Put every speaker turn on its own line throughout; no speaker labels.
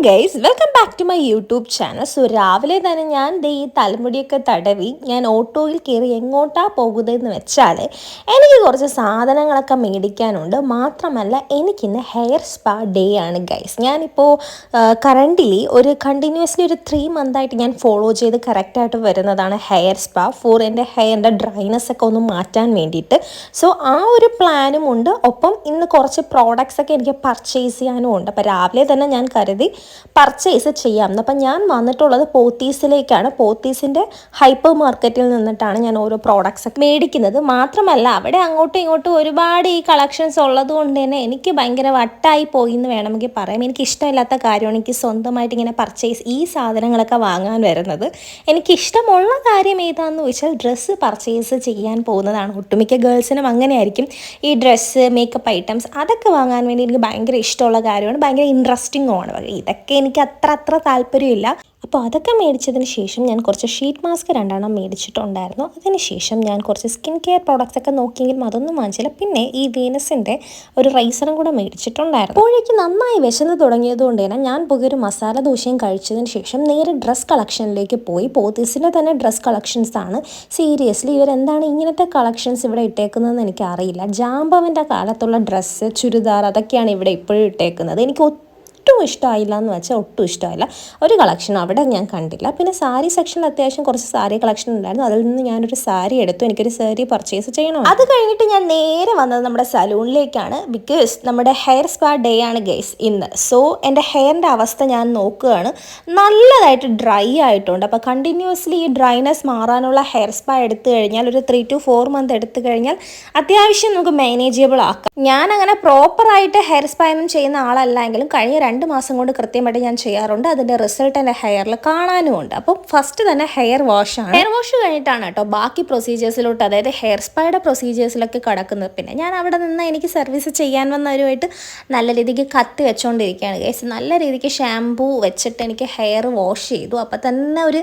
Guys welcome back to my YouTube channel. So രാവിലെ തന്നെ ഞാൻ ഈ തലമുടിയൊക്കെ തടവി ഞാൻ ഓട്ടോയിൽ കയറി എങ്ങോട്ടാണ് പോകുന്നതെന്ന് വെച്ചാൽ എനിക്ക് കുറച്ച് സാധനങ്ങളൊക്കെ മേടിക്കാനുണ്ട്. മാത്രമല്ല എനിക്കിന്ന് ഹെയർ സ്പാ ഡേ ആണ് ഗൈസ്. ഞാനിപ്പോൾ കറൻ്റ്ലി കണ്ടിന്യൂസ്ലി ഒരു 3 മന്തായിട്ട് ഞാൻ ഫോളോ ചെയ്ത് കറക്റ്റായിട്ട് വരുന്നതാണ് ഹെയർ സ്പാ ഫോർ എൻ്റെ ഹെയറിൻ്റെ ഡ്രൈനെസ് ഒക്കെ ഒന്ന് മാറ്റാൻ വേണ്ടിയിട്ട്. സോ ആ ഒരു പ്ലാനും ഉണ്ട്. ഒപ്പം ഇന്ന് കുറച്ച് പ്രോഡക്റ്റ്സ് ഒക്കെ എനിക്ക് പർച്ചേസ് ചെയ്യാനും ഉണ്ട്. അപ്പോൾ രാവിലെ തന്നെ ഞാൻ കരുതി പർച്ചേസ് ചെയ്യാമെന്ന്. അപ്പം ഞാൻ വന്നിട്ടുള്ളത് പോത്തീസിലേക്കാണ്. പോത്തീസിൻ്റെ ഹൈപ്പർ മാർക്കറ്റിൽ നിന്നിട്ടാണ് ഞാൻ ഓരോ പ്രോഡക്റ്റ്സ് ഒക്കെ മേടിക്കുന്നത്. മാത്രമല്ല അവിടെ അങ്ങോട്ടും ഇങ്ങോട്ടും ഒരുപാട് ഈ കളക്ഷൻസ് ഉള്ളത് കൊണ്ട് തന്നെ എനിക്ക് ഭയങ്കര വട്ടായി പോയി എന്ന് വേണമെങ്കിൽ പറയാം. എനിക്ക് ഇഷ്ടമില്ലാത്ത കാര്യമാണ് എനിക്ക് സ്വന്തമായിട്ട് ഇങ്ങനെ ഈ സാധനങ്ങളൊക്കെ വാങ്ങാൻ വരുന്നത്. എനിക്കിഷ്ടമുള്ള കാര്യം ഏതാണെന്ന് വെച്ചാൽ ഡ്രസ്സ് പർച്ചേസ് ചെയ്യാൻ പോകുന്നതാണ്. ഒട്ടുമിക്ക ഗേൾസിനും അങ്ങനെയായിരിക്കും. ഈ ഡ്രസ്സ് മേക്കപ്പ് ഐറ്റംസ് അതൊക്കെ വാങ്ങാൻ വേണ്ടി എനിക്ക് ഭയങ്കര ഇഷ്ടമുള്ള കാര്യമാണ്, ഭയങ്കര ഇൻട്രസ്റ്റിംഗ് ആണ്. ഇതൊക്കെ എനിക്ക് അത്ര താല്പര്യമില്ല. അപ്പോൾ അതൊക്കെ മേടിച്ചതിന് ശേഷം ഞാൻ കുറച്ച് ഷീറ്റ് മാസ്ക് 2 മേടിച്ചിട്ടുണ്ടായിരുന്നു. അതിനുശേഷം ഞാൻ കുറച്ച് സ്കിൻ കെയർ പ്രോഡക്റ്റ്സ് ഒക്കെ നോക്കിയെങ്കിലും അതൊന്നും വാങ്ങിച്ചില്ല. പിന്നെ ഈ വീനസിൻ്റെ ഒരു റൈസറും കൂടെ മേടിച്ചിട്ടുണ്ടായിരുന്നു. അപ്പോഴേക്ക് നന്നായി വിശന്ന് തുടങ്ങിയതുകൊണ്ട് തന്നെ ഞാൻ ഒരു മസാല ദോശയും കഴിച്ചതിന് ശേഷം നേരെ ഡ്രസ് കളക്ഷനിലേക്ക് പോയി. പോത്തീസിൻ്റെ തന്നെ ഡ്രസ് കളക്ഷൻസ് ആണ്. സീരിയസ്ലി ഇവരെന്താണ് ഇങ്ങനത്തെ കളക്ഷൻസ് ഇവിടെ ഇട്ടേക്കുന്നതെന്ന് എനിക്കറിയില്ല. ജാമ്പവൻ്റെ കാലത്തുള്ള ഡ്രസ്സ്, ചുരിദാർ അതൊക്കെയാണ് ഇവിടെ ഇപ്പോഴും ഇട്ടേക്കുന്നത്. എനിക്ക് ഒട്ടും ഇഷ്ടമായില്ല എന്ന് വെച്ചാൽ ഒട്ടും ഇഷ്ടമായില്ല. ഒരു കളക്ഷൻ അവിടെ ഞാൻ കണ്ടില്ല. പിന്നെ സാരി സെക്ഷനിൽ അത്യാവശ്യം കുറച്ച് സാരി കളക്ഷൻ ഉണ്ടായിരുന്നു. അതിൽ നിന്ന് ഞാനൊരു സാരി എടുത്തു. എനിക്കൊരു സാരി പർച്ചേസ് ചെയ്യണം. അത് കഴിഞ്ഞിട്ട് ഞാൻ നേരെ വന്നത് നമ്മുടെ സലൂണിലേക്കാണ്. ബിക്കോസ് നമ്മുടെ ഹെയർ സ്പാ ഡേ ആണ് ഗൈസ് ഇന്ന്. സോ എൻ്റെ ഹെയറിൻ്റെ അവസ്ഥ ഞാൻ നോക്കുകയാണ്. നല്ലതായിട്ട് ഡ്രൈ ആയിട്ടുണ്ട്. അപ്പോൾ കണ്ടിന്യൂസ്ലി ഈ ഡ്രൈനെസ് മാറാനുള്ള ഹെയർ സ്പാ എടുത്തു കഴിഞ്ഞാൽ ഒരു 3 to 4 മന്ത് എടുത്തു കഴിഞ്ഞാൽ അത്യാവശ്യം നമുക്ക് മാനേജബിൾ ആക്കാം. ഞാൻ അങ്ങനെ പ്രോപ്പറായിട്ട് ഹെയർ സ്പാ ഒന്നും ചെയ്യുന്ന ആളല്ലെങ്കിലും കഴിഞ്ഞ 2 മാസം കൊണ്ട് കൃത്യമായിട്ട് ഞാൻ ചെയ്യാറുണ്ട്. അതിൻ്റെ റിസൾട്ട് എൻ്റെ ഹെയറിൽ കാണാനുമുണ്ട്. അപ്പം ഫസ്റ്റ് തന്നെ ഹെയർ വാഷാണ്. ഹെയർ വാഷ് കഴിഞ്ഞിട്ടാണ് കേട്ടോ ബാക്കി പ്രൊസീജിയേഴ്സിലോട്ട്, അതായത് ഹെയർ സ്പായുടെ പ്രൊസീജിയേഴ്സിലൊക്കെ കിടക്കുന്നത്. പിന്നെ ഞാൻ അവിടെ നിന്ന് എനിക്ക് സർവീസ് ചെയ്യാൻ വന്നവരുമായിട്ട് നല്ല രീതിക്ക് കത്തി വെച്ചുകൊണ്ടിരിക്കുകയാണ് ഗൈസ്. നല്ല രീതിക്ക് ഷാംപൂ വെച്ചിട്ട് എനിക്ക് ഹെയർ വാഷ് ചെയ്തു. അപ്പം തന്നെ ഒരു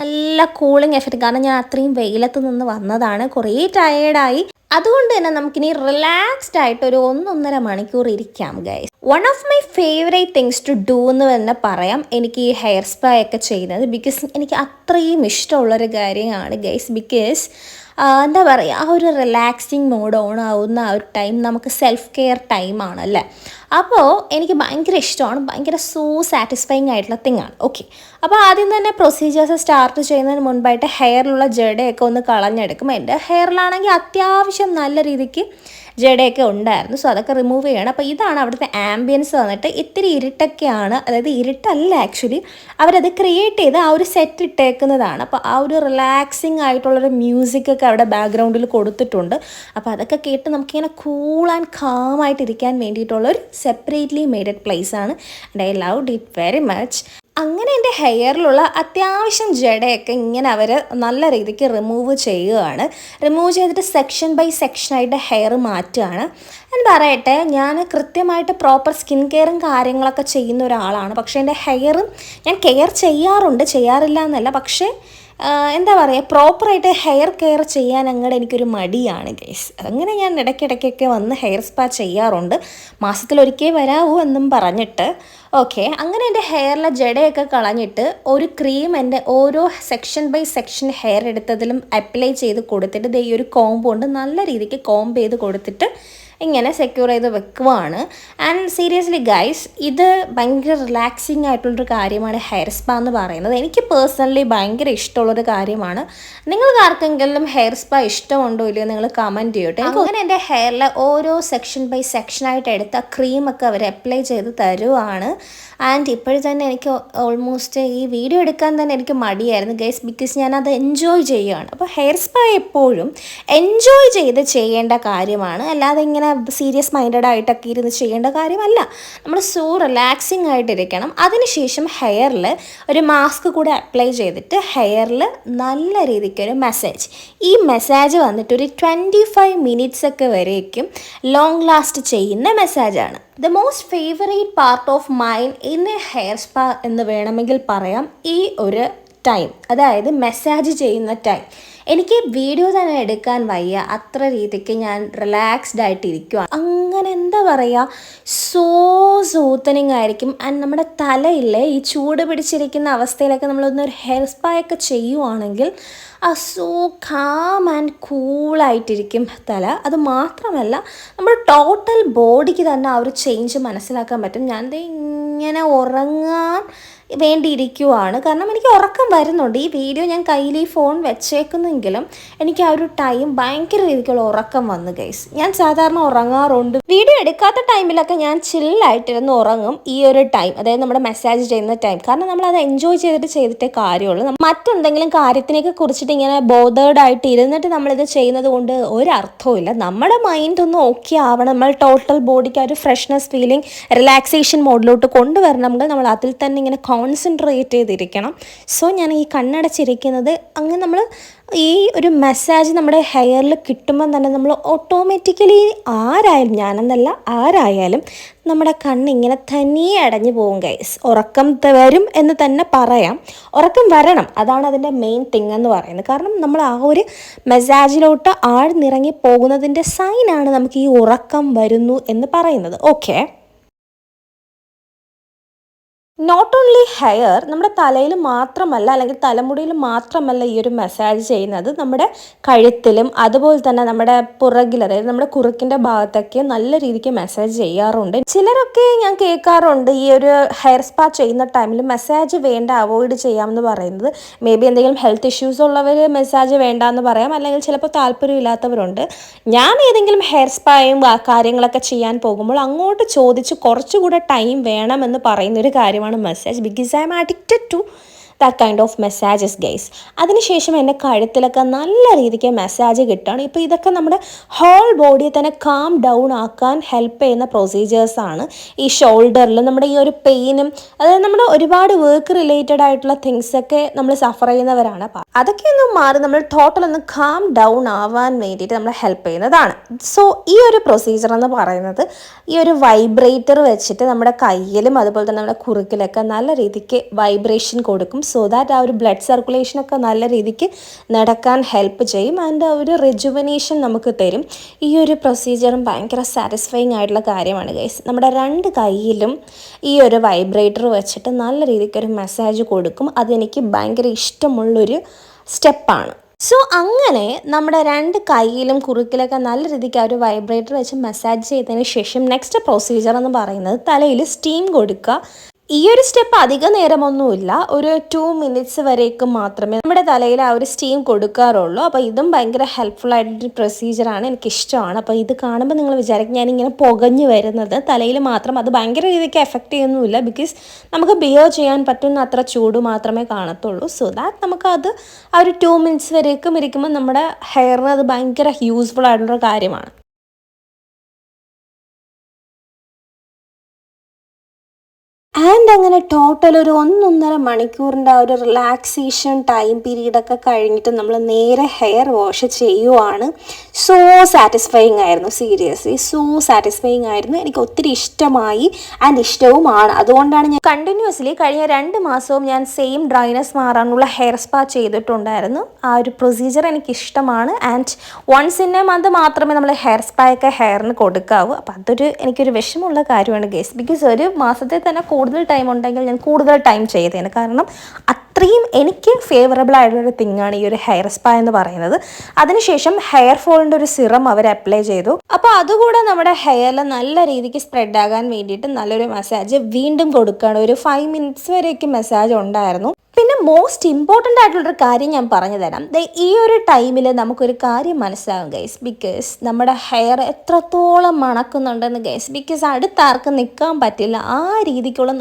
നല്ല കൂളിംഗ് എഫക്റ്റ്. കാരണം ഞാൻ അത്രയും വെയിലത്ത് നിന്ന് വന്നതാണ്, കുറേ ടയേർഡായി. അതുകൊണ്ട് തന്നെ നമുക്കിനി റിലാക്സ്ഡ് ആയിട്ട് ഒരു 1-1.5 മണിക്കൂർ ഇരിക്കാം guys. One of my favourite things to do എന്ന് തന്നെ പറയാം എനിക്ക് ഈ ഹെയർ സ്പാ ഒക്കെ ചെയ്യുന്നത്. ബിക്കോസ് എനിക്ക് അത്രയും ഇഷ്ടമുള്ളൊരു കാര്യമാണ് ഗൈസ്. ബിക്കോസ് എന്താ പറയുക, ആ ഒരു റിലാക്സിങ് മോഡ് ഓൺ ആവുന്ന ആ ഒരു ടൈം നമുക്ക് സെൽഫ് കെയർ ടൈമാണ് അല്ലേ. അപ്പോൾ എനിക്ക് ഭയങ്കര ഇഷ്ടമാണ്, ഭയങ്കര സാറ്റിസ്ഫൈങ് ആയിട്ടുള്ള തിങ്ങാണ്. ഓക്കെ, അപ്പോൾ ആദ്യം തന്നെ പ്രൊസീജിയേഴ്സ് സ്റ്റാർട്ട് ചെയ്യുന്നതിന് മുൻപായിട്ട് ഹെയറിലുള്ള ജടയൊക്കെ ഒന്ന് കളഞ്ഞെടുക്കും. എൻ്റെ ഹെയറിലാണെങ്കിൽ അത്യാവശ്യം നല്ല രീതിക്ക് ജടയൊക്കെ ഉണ്ടായിരുന്നു. സോ അതൊക്കെ റിമൂവ് ചെയ്യണം. അപ്പോൾ ഇതാണ് അവിടുത്തെ ആംബിയൻസ് വന്നിട്ട്. ഇത്തിരി ഇരുട്ടൊക്കെയാണ്, അതായത് ഇരുട്ടല്ല ആക്ച്വലി, അവരത് ക്രിയേറ്റ് ചെയ്ത് ആ ഒരു സെറ്റ് ഇട്ടേക്കുന്നതാണ്. അപ്പോൾ ആ ഒരു റിലാക്സിങ് ആയിട്ടുള്ളൊരു മ്യൂസിക്കൊക്കെ അവിടെ ബാക്ക്ഗ്രൗണ്ടിൽ കൊടുത്തിട്ടുണ്ട്. അപ്പോൾ അതൊക്കെ കേട്ട് നമുക്കിങ്ങനെ കൂൾ ആൻഡ് കാമായിട്ടിരിക്കാൻ വേണ്ടിയിട്ടുള്ളൊരു സെപ്പറേറ്റ്ലി മെയ്ഡഡ് പ്ലേസ് ആണ്. And I loved it very much. അങ്ങനെ എൻ്റെ ഹെയറിലുള്ള അത്യാവശ്യം ജടയൊക്കെ ഇങ്ങനെ അവർ നല്ല രീതിക്ക് റിമൂവ് ചെയ്യുകയാണ്. റിമൂവ് ചെയ്തിട്ട് സെക്ഷൻ ബൈ സെക്ഷനായിട്ട് ഹെയർ മാറ്റുകയാണ്. ഞാൻ പറയട്ടെ, ഞാൻ കൃത്യമായിട്ട് പ്രോപ്പർ സ്കിൻ കെയറും കാര്യങ്ങളൊക്കെ ചെയ്യുന്ന ഒരാളാണ്. പക്ഷേ എൻ്റെ ഹെയറും ഞാൻ കെയർ ചെയ്യാറില്ല എന്നല്ല, പക്ഷേ എന്താ പറയുക, പ്രോപ്പറായിട്ട് ഹെയർ കെയർ ചെയ്യാൻ അങ്ങോട്ട് എനിക്കൊരു മടിയാണ് ഗൈസ്. അങ്ങനെ ഞാൻ ഇടയ്ക്കിടയ്ക്കൊക്കെ വന്ന് ഹെയർ സ്പാ ചെയ്യാറുണ്ട്. മാസത്തിലൊരിക്കൽ വരാവൂ എന്നും പറഞ്ഞിട്ട്. ഓക്കെ, അങ്ങനെ എൻ്റെ ഹെയറിലെ ജടയൊക്കെ കളഞ്ഞിട്ട് ഒരു ക്രീം എൻ്റെ ഓരോ സെക്ഷൻ ബൈ സെക്ഷൻ ഹെയർ എടുത്തതിലും അപ്ലൈ ചെയ്ത് കൊടുത്തിട്ട് ഈ ഒരു കോംബ് കൊണ്ട് നല്ല രീതിക്ക് കോംബ് ചെയ്ത് കൊടുത്തിട്ട് ഇങ്ങനെ സെക്യൂർ ചെയ്ത് വെക്കുവാണ്. ആൻഡ് സീരിയസ്ലി ഗൈസ്, ഇത് ഭയങ്കര റിലാക്സിങ് ആയിട്ടുള്ളൊരു കാര്യമാണ് ഹെയർ സ്പാ എന്ന് പറയുന്നത്. എനിക്ക് പേഴ്സണലി ഭയങ്കര ഇഷ്ടമുള്ളൊരു കാര്യമാണ്. നിങ്ങൾക്ക് ആർക്കെങ്കിലും ഹെയർ സ്പാ ഇഷ്ടമുണ്ടോ ഇല്ലയോ നിങ്ങൾ കമൻറ്റ് ചെയ്യട്ടെ. അങ്ങനെ എൻ്റെ ഹെയറിൽ ഓരോ സെക്ഷൻ ബൈ സെക്ഷനായിട്ട് എടുത്ത ക്രീമൊക്കെ അവർ അപ്ലൈ ചെയ്ത് തരുവാണ്. ആൻഡ് ഇപ്പോഴും തന്നെ എനിക്ക് ഓൾമോസ്റ്റ് ഈ വീഡിയോ എടുക്കാൻ തന്നെ എനിക്ക് മടിയായിരുന്നു ഗൈസ്, ബിക്കോസ് ഞാനത് എൻജോയ് ചെയ്യുകയാണ്. അപ്പോൾ ഹെയർ സ്പാ എപ്പോഴും എൻജോയ് ചെയ്ത് ചെയ്യേണ്ട കാര്യമാണ്, അല്ലാതെ ഇങ്ങനെ സീരിയസ് മൈൻഡഡ് ആയിട്ടൊക്കെ ഇരുന്ന് ചെയ്യേണ്ട കാര്യമല്ല. നമ്മൾ റിലാക്സിങ് ആയിട്ടിരിക്കണം. അതിനുശേഷം ഹെയറിൽ ഒരു മാസ്ക് കൂടെ അപ്ലൈ ചെയ്തിട്ട് ഹെയറിൽ നല്ല രീതിക്കൊരു മസാജ്. ഈ മസാജ് വന്നിട്ട് ഒരു 25 മിനിറ്റ്സ് ഒക്കെ വരേക്കും ലോങ് ലാസ്റ്റ് ചെയ്യുന്ന മസാജാണ്. The most favourite part of mine in a hair spa എന്ന് വേണമെങ്കിൽ പറയാം ഈ ഒരു ടൈം, അതായത് മെസ്സാജ് ചെയ്യുന്ന ടൈം, എനിക്ക് വീഡിയോ തന്നെ എടുക്കാൻ വയ്യ, അത്ര രീതിക്ക് ഞാൻ റിലാക്സ്ഡ് ആയിട്ടിരിക്കുക. അങ്ങനെ എന്താ പറയുക, സോ സൂത്തനിങ് ആയിരിക്കും. ആൻഡ് നമ്മുടെ തലയില്ലേ ഈ ചൂട് പിടിച്ചിരിക്കുന്ന അവസ്ഥയിലൊക്കെ നമ്മളൊന്നൊരു ഹെയർ സ്പാ ഒക്കെ ചെയ്യുവാണെങ്കിൽ സോ കാം ആൻഡ് കൂളായിട്ടിരിക്കും തല. അത് മാത്രമല്ല നമ്മുടെ ടോട്ടൽ ബോഡിക്ക് തന്നെ ആ ഒരു ചേഞ്ച് മനസ്സിലാക്കാൻ പറ്റും. ഞാൻ ഇങ്ങനെ ഉറങ്ങാൻ വേണ്ടിയിരിക്കുവാണ്, കാരണം എനിക്ക് ഉറക്കം വരുന്നുണ്ട്. ഈ വീഡിയോ ഞാൻ കയ്യിൽ ഈ ഫോൺ വെച്ചേക്കുന്നെങ്കിലും എനിക്ക് ആ ഒരു ടൈം ഭയങ്കര രീതിക്കുള്ള ഉറക്കം വന്നു ഗൈസ്. ഞാൻ സാധാരണ ഉറങ്ങാറുണ്ട്, വീഡിയോ എടുക്കാത്ത ടൈമിലൊക്കെ ഞാൻ ചില്ലായിട്ടിരുന്ന് ഉറങ്ങും ഈ ഒരു ടൈം, അതായത് നമ്മുടെ മെസ്സാജ് ചെയ്യുന്ന ടൈം. കാരണം നമ്മളത് എൻജോയ് ചെയ്തിട്ടേ കാര്യമുള്ളൂ. മറ്റെന്തെങ്കിലും കാര്യത്തിനെയൊക്കെ കുറിച്ചിട്ട് ഇങ്ങനെ ബോധേഡ് ആയിട്ട് ഇരുന്നിട്ട് നമ്മളിത് ചെയ്യുന്നത് കൊണ്ട് ഒരർത്ഥവും ഇല്ല. നമ്മുടെ മൈൻഡ് ഒന്ന് ഓക്കെ ആവണം, നമ്മൾ ടോട്ടൽ ബോഡിക്ക് ആ ഒരു ഫ്രഷ്നെസ് ഫീലിംഗ് റിലാക്സേഷൻ മോഡിലോട്ട് കൊണ്ടുവരണമെങ്കിൽ നമ്മൾ അതിൽ തന്നെ ഇങ്ങനെ കോൺസെൻട്രേറ്റ് ചെയ്തിരിക്കണം. സോ ഞാൻ ഈ കണ്ണടച്ചിരിക്കുന്നത് അങ്ങനെ നമ്മൾ ഈ ഒരു മെസ്സാജ് നമ്മുടെ ഹെയറിൽ കിട്ടുമ്പം തന്നെ നമ്മൾ ഓട്ടോമാറ്റിക്കലി ആരായാലും, ഞാനെന്നല്ല ആരായാലും, നമ്മുടെ കണ്ണിങ്ങനെ തനിയെ അടഞ്ഞു പോകും ഗൈസ്. ഉറക്കം വരും എന്ന് തന്നെ പറയാം, ഉറക്കം വരണം, അതാണ് അതിൻ്റെ മെയിൻ തിങ് എന്ന് പറയുന്നത്. കാരണം നമ്മൾ ആ ഒരു മെസ്സാജിലോട്ട് ആഴ്ന്നിറങ്ങി പോകുന്നതിൻ്റെ സൈനാണ് നമുക്ക് ഈ ഉറക്കം വരുന്നു എന്ന് പറയുന്നത്. ഓക്കെ, നോട്ട് ഓൺലി ഹെയർ, നമ്മുടെ തലയിൽ മാത്രമല്ല അല്ലെങ്കിൽ തലമുടിയിൽ മാത്രമല്ല ഈ ഒരു മസാജ് ചെയ്യുന്നത്, നമ്മുടെ കഴുത്തിലും അതുപോലെ തന്നെ നമ്മുടെ പുറകിൽ, അതായത് നമ്മുടെ കുറുക്കിൻ്റെ ഭാഗത്തൊക്കെ നല്ല രീതിക്ക് മസാജ് ചെയ്യാറുണ്ട്. ചിലരൊക്കെ ഞാൻ കേൾക്കാറുണ്ട് ഈ ഒരു ഹെയർ സ്പാ ചെയ്യുന്ന ടൈമിൽ മസാജ് വേണ്ട, അവോയ്ഡ് ചെയ്യാമെന്ന് പറയുന്നത്. മേ ബി എന്തെങ്കിലും ഹെൽത്ത് ഇഷ്യൂസ് ഉള്ളവർ മസാജ് വേണ്ട എന്ന് പറയാം, അല്ലെങ്കിൽ ചിലപ്പോൾ താല്പര്യമില്ലാത്തവരുണ്ട്. ഞാൻ ഏതെങ്കിലും ഹെയർ സ്പായും കാര്യങ്ങളൊക്കെ ചെയ്യാൻ പോകുമ്പോൾ അങ്ങോട്ട് ചോദിച്ച് കുറച്ചുകൂടെ ടൈം വേണമെന്ന് പറയുന്നൊരു കാര്യമാണ് massage, because I am addicted to that kind of massages guys. അതിനുശേഷം എൻ്റെ കഴുത്തിലൊക്കെ നല്ല രീതിക്ക് മെസ്സാജ് കിട്ടുകയാണ്. ഇപ്പോൾ ഇതൊക്കെ നമ്മുടെ ഹോൾ ബോഡിയെ തന്നെ കാം ഡൗൺ ആക്കാൻ ഹെൽപ്പ് ചെയ്യുന്ന പ്രൊസീജിയേഴ്സാണ്. ഈ ഷോൾഡറിൽ നമ്മുടെ ഈ ഒരു പെയിനും, അതായത് നമ്മുടെ ഒരുപാട് വർക്ക് റിലേറ്റഡ് ആയിട്ടുള്ള തിങ്സൊക്കെ നമ്മൾ സഫർ ചെയ്യുന്നവരാണ്. അപ്പം അതൊക്കെ ഒന്ന് മാറി നമ്മൾ ടോട്ടൽ ഒന്ന് കാം ഡൗൺ ആവാൻ വേണ്ടിയിട്ട് നമ്മളെ ഹെൽപ്പ് ചെയ്യുന്നതാണ്. സോ ഈ ഒരു പ്രൊസീജിയർ എന്ന് പറയുന്നത് ഈ ഒരു വൈബ്രേറ്റർ വെച്ചിട്ട് നമ്മുടെ കയ്യിലും അതുപോലെ തന്നെ നമ്മുടെ കുറുക്കിലൊക്കെ നല്ല രീതിക്ക് വൈബ്രേഷൻ കൊടുക്കും. സോ ദാറ്റ് ആ ഒരു ബ്ലഡ് സർക്കുലേഷനൊക്കെ നല്ല രീതിക്ക് നടക്കാൻ ഹെൽപ്പ് ചെയ്യും. ആൻഡ് ആ ഒരു റിജുവനേഷൻ നമുക്ക് തരും. ഈ ഒരു പ്രൊസീജിയറും ഭയങ്കര സാറ്റിസ്ഫൈങ് ആയിട്ടുള്ള കാര്യമാണ് ഗൈസ്. നമ്മുടെ രണ്ട് കൈയിലും ഈ ഒരു വൈബ്രേറ്റർ വെച്ചിട്ട് നല്ല രീതിക്ക് ഒരു മസാജ് കൊടുക്കും. അതെനിക്ക് ഭയങ്കര ഇഷ്ടമുള്ളൊരു സ്റ്റെപ്പാണ്. സോ അങ്ങനെ നമ്മുടെ രണ്ട് കൈയിലും കുറുക്കിലൊക്കെ നല്ല രീതിക്ക് ആ ഒരു വൈബ്രേറ്റർ വെച്ച് മസാജ് ചെയ്തതിന് ശേഷം നെക്സ്റ്റ് പ്രൊസീജിയർ എന്ന് പറയുന്നത് തലയിൽ സ്റ്റീം കൊടുക്കുക. ഈ ഒരു സ്റ്റെപ്പ് അധിക നേരമൊന്നുമില്ല, ഒരു 2 minutes വരേക്കും മാത്രമേ നമ്മുടെ തലയിൽ ആ ഒരു സ്റ്റീം കൊടുക്കാറുള്ളൂ. അപ്പോൾ ഇതും ഭയങ്കര ഹെൽപ്ഫുൾ ആയിട്ടൊരു പ്രൊസീജിയറാണ്, എനിക്കിഷ്ടമാണ്. അപ്പോൾ ഇത് കാണുമ്പോൾ നിങ്ങൾ വിചാരിക്കും ഞാനിങ്ങനെ പുകഞ്ഞു വരുന്നത് തലയിൽ മാത്രം, അത് ഭയങ്കര രീതിക്ക് എഫക്റ്റ് ചെയ്യുന്നില്ല. ബിക്കോസ് നമുക്ക് ബിയർ ചെയ്യാൻ പറ്റുന്ന അത്ര ചൂട് മാത്രമേ കാണത്തുള്ളൂ. സോ ദാറ്റ് നമുക്കത് ആ ഒരു 2 minutes വരേക്കും ഇരിക്കുമ്പോൾ നമ്മുടെ ഹെയറിന് അത് ഭയങ്കര യൂസ്ഫുൾ ആയിട്ടുള്ളൊരു കാര്യമാണ്. ആൻഡ് അങ്ങനെ ടോട്ടൽ ഒരു 1.5 മണിക്കൂറിൻ്റെ ആ ഒരു റിലാക്സേഷൻ ടൈം പീരീഡൊക്കെ കഴിഞ്ഞിട്ട് നമ്മൾ നേരെ ഹെയർ വാഷ് ചെയ്യുവാണ്. സോ സാറ്റിസ്ഫൈങ് ആയിരുന്നു, സീരിയസ്ലി സോ സാറ്റിസ്ഫൈങ് ആയിരുന്നു. എനിക്ക് ഒത്തിരി ഇഷ്ടമായി ആൻഡ് ഇഷ്ടവുമാണ്. അതുകൊണ്ടാണ് ഞാൻ കണ്ടിന്യൂസ്ലി കഴിഞ്ഞ 2 മാസവും ഞാൻ സെയിം ഡ്രൈനെസ് മാറാനുള്ള ഹെയർ സ്പാ ചെയ്തിട്ടുണ്ടായിരുന്നു. ആ ഒരു പ്രൊസീജിയർ എനിക്ക് ഇഷ്ടമാണ്. And once in a month മാത്രമേ നമ്മൾ ഹെയർ സ്പാ ഒക്കെ ഹെയറിന് കൊടുക്കാവൂ. അപ്പോൾ അതൊരു എനിക്കൊരു വിഷമമുള്ള കാര്യമാണ് ഗേസ്. ബിക്കോസ് ഒരു മാസത്തെ തന്നെ കൂടുതൽ ടൈം ഉണ്ടെങ്കിൽ ഞാൻ കൂടുതൽ ടൈം ചെയ്തേനെ. കാരണം അത്രയും എനിക്ക് ഫേവറബിൾ ആയിട്ടുള്ളൊരു തിങ്ങാണ് ഈ ഒരു ഹെയർ സ്പാ എന്ന് പറയുന്നത്. അതിനുശേഷം ഹെയർ ഫോളിൻ്റെ ഒരു സിറം അവർ അപ്ലൈ ചെയ്തു. അപ്പോൾ അതുകൂടെ നമ്മുടെ ഹെയറിൽ നല്ല രീതിക്ക് സ്പ്രെഡ് ആകാൻ വേണ്ടിയിട്ട് നല്ലൊരു മസാജ് വീണ്ടും കൊടുക്കുകയാണ്. ഒരു 5 minutes വരെയൊക്കെ മസാജ് ഉണ്ടായിരുന്നു. പിന്നെ മോസ്റ്റ് ഇമ്പോർട്ടൻ്റ് ആയിട്ടുള്ളൊരു കാര്യം ഞാൻ പറഞ്ഞു തരാം. ഈ ഒരു ടൈമിൽ നമുക്കൊരു കാര്യം മനസ്സിലാകും ഗൈസ്, ബിക്കോസ് നമ്മുടെ ഹെയർ എത്രത്തോളം മണക്കുന്നുണ്ടെന്ന് ഗൈസ്. ബിക്കോസ് അടുത്താർക്കും നിൽക്കാൻ പറ്റില്ല, ആ രീതിക്കുള്ള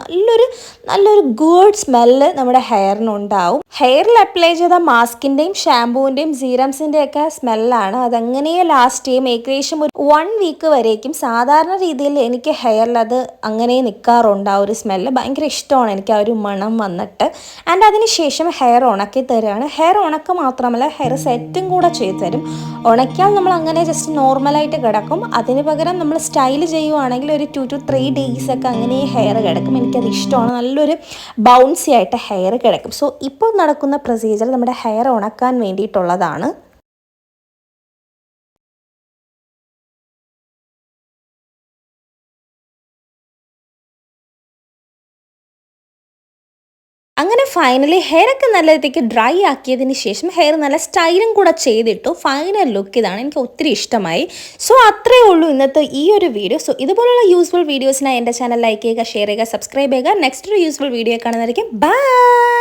നല്ലൊരു ഗുഡ് സ്മെല്ല് നമ്മുടെ ഹെയറിനുണ്ടാവും. ഹെയറിൽ അപ്ലൈ ചെയ്ത മാസ്കിൻ്റെയും ഷാമ്പൂവിൻ്റെയും സീറംസിൻ്റെ ഒക്കെ സ്മെല്ലാണ്. അതെങ്ങനെ ലാസ്റ്റ് ചെയ്യും, ഏകദേശം ഒരു 1 week വരേക്കും സാധാരണ രീതിയിൽ എനിക്ക് ഹെയറിൽ അത് അങ്ങനെ നിൽക്കാറുണ്ട്. ആ ഒരു സ്മെല്ല് ഭയങ്കര ഇഷ്ടമാണ് എനിക്ക്, ആ ഒരു മണം വന്നിട്ട്. ആൻഡ് ആൻഡ് അതിനുശേഷം ഹെയർ ഉണക്കി തരുകയാണ്. ഹെയർ ഉണക്ക മാത്രമല്ല, ഹെയർ സെറ്റും കൂടെ ചെയ്ത് തരും. ഉണക്കിയാൽ നമ്മൾ അങ്ങനെ ജസ്റ്റ് നോർമലായിട്ട് കിടക്കും. അതിന് പകരം നമ്മൾ സ്റ്റൈൽ ചെയ്യുവാണെങ്കിൽ ഒരു 2 to 3 ഡേയ്സ് ഒക്കെ അങ്ങനെ ഹെയർ കിടക്കും. എനിക്കത് ഇഷ്ടമാണ്. നല്ലൊരു ബൗൺസി ആയിട്ട് ഹെയർ കിടക്കും. സോ ഇപ്പോൾ നടക്കുന്ന പ്രൊസീജിയർ നമ്മുടെ ഹെയർ ഉണക്കാൻ വേണ്ടിയിട്ടുള്ളതാണ്. അങ്ങനെ ഫൈനലി ഹെയർ ഒക്കെ നല്ല രീതിക്ക് ഡ്രൈ ആക്കിയതിന് ശേഷം ഹെയർ നല്ല സ്റ്റൈലും കൂടെ ചെയ്തിട്ടു. ഫൈനൽ ലുക്ക് ഇതാണ്. എനിക്ക് ഒത്തിരി ഇഷ്ടമായി. സോ അത്രയേ ഉള്ളൂ ഇന്നത്തെ ഈ ഒരു വീഡിയോ. സോ ഇതുപോലുള്ള യൂസ്ഫുൾ വീഡിയോസിനായി എൻ്റെ ചാനൽ ലൈക്ക് ചെയ്യുക, ഷെയർ ചെയ്യുക, സബ്സ്ക്രൈബ് ചെയ്യുക. നെക്സ്റ്റ് ഒരു യൂസ്ഫുൾ വീഡിയോ കാണുന്നതായിരിക്കും. ബൈ.